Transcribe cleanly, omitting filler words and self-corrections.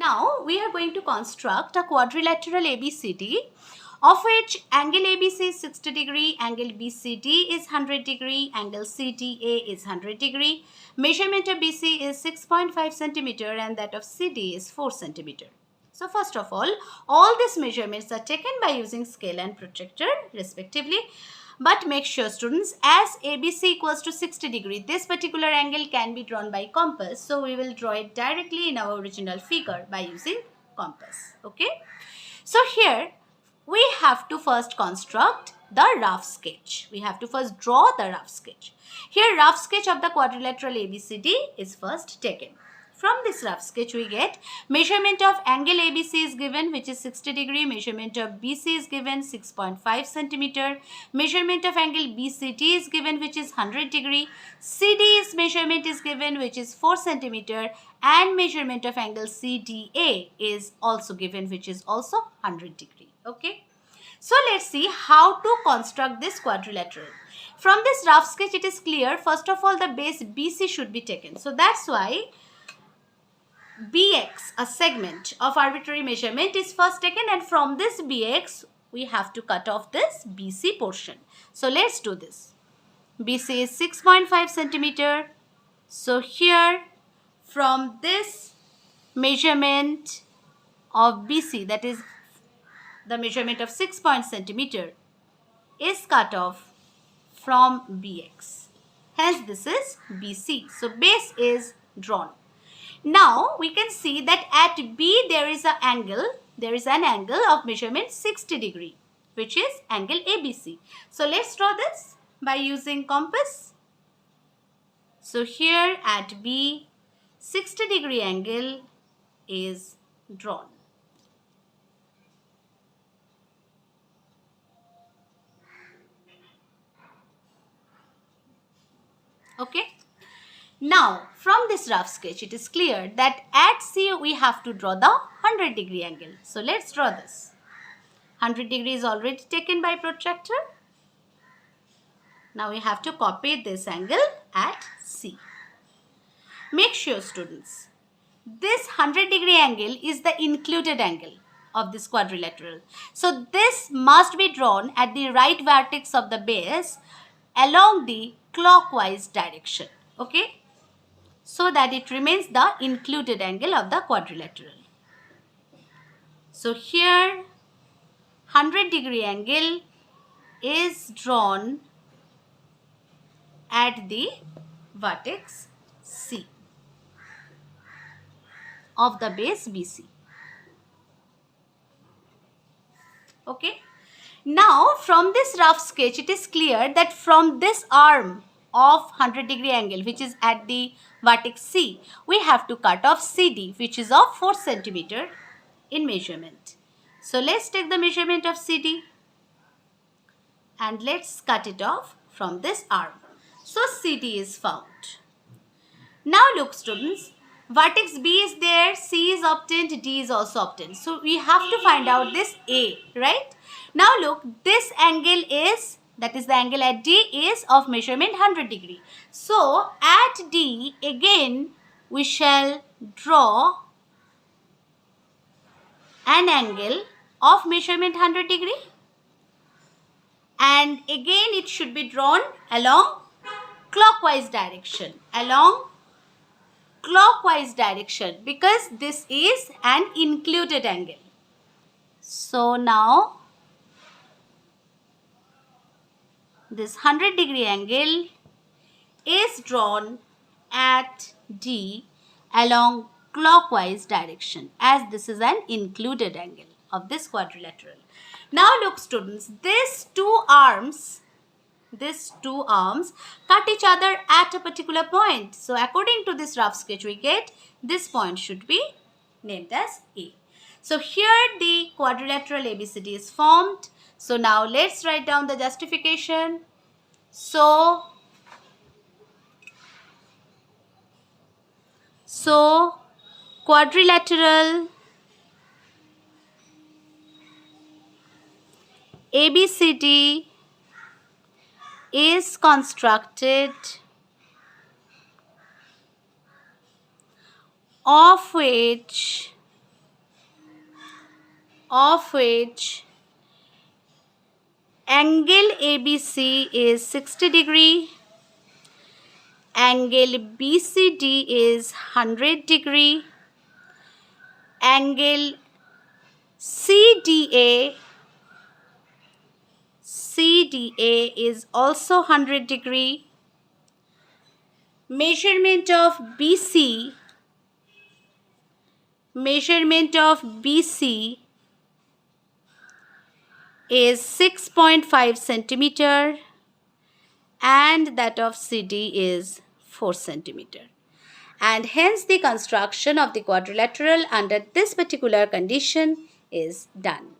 Now we are going to construct a quadrilateral ABCD of which angle ABC is 60 degree, angle BCD is 100 degree, angle CTA is 100 degree, measurement of BC is 6.5 centimeter and that of CD is 4 centimeter. So first of all these measurements are taken by using scale and protractor respectively. But make sure students, as ABC equals to 60 degree, this particular angle can be drawn by compass. So we will draw it directly in our original figure by using compass. Okay. So here we have to first construct the rough sketch. We have to first draw the rough sketch. Here rough sketch of the quadrilateral ABCD is first taken. From this rough sketch we get measurement of angle ABC is given, which is 60 degree, measurement of BC is given 6.5 centimeter, measurement of angle BCD is given, which is 100 degree, CD's measurement is given, which is 4 centimeter, and measurement of angle CDA is also given, which is also 100 degree. Okay. So let's see how to construct this quadrilateral. From this rough sketch it is clear, first of all the base BC should be taken. So that's why BX, a segment of arbitrary measurement, is first taken, and from this BX we have to cut off this BC portion. So let's do this. BC is 6.5 centimeter. So here from this measurement of BC, that is the measurement of 6 centimeter, is cut off from BX. Hence this is BC. So base is drawn. Now we can see that at B there is an angle of measurement 60 degree, which is angle ABC. So let's draw this by using compass. So here at B 60 degree angle is drawn. Okay. Now, from this rough sketch, it is clear that at C we have to draw the 100 degree angle. So, let's draw this. 100 degree is already taken by protractor. Now, we have to copy this angle at C. Make sure, students, this 100 degree angle is the included angle of this quadrilateral. So, this must be drawn at the right vertex of the base along the clockwise direction. Okay. So that it remains the included angle of the quadrilateral. So here 100 degree angle is drawn at the vertex C of the base BC. Okay. Now from this rough sketch it is clear that from this arm of 100 degree angle, which is at the vertex C, we have to cut off CD, which is of 4 centimeter in measurement. So let's take the measurement of CD and let's cut it off from this arm. So CD is found. Now look students, vertex B is there, C is obtained, D is also obtained. So we have to find out this A, right? Now look, this angle is, that is the angle at D, is of measurement 100 degree. So at D again we shall draw an angle of measurement 100 degree, and again it should be drawn along clockwise direction, because this is an included angle. So now this 100 degree angle is drawn at D along clockwise direction, as this is an included angle of this quadrilateral. Now look students, these two arms cut each other at a particular point. So according to this rough sketch we get this point should be named as A. So here the quadrilateral ABCD is formed. So now let's write down the justification. So quadrilateral ABCD is constructed of which of which angle ABC is 60 degree, angle BCD is 100 degree, angle CDA is also 100 degree, measurement of BC is 6.5 centimeter and that of CD is 4 centimeter. And hence the construction of the quadrilateral under this particular condition is done.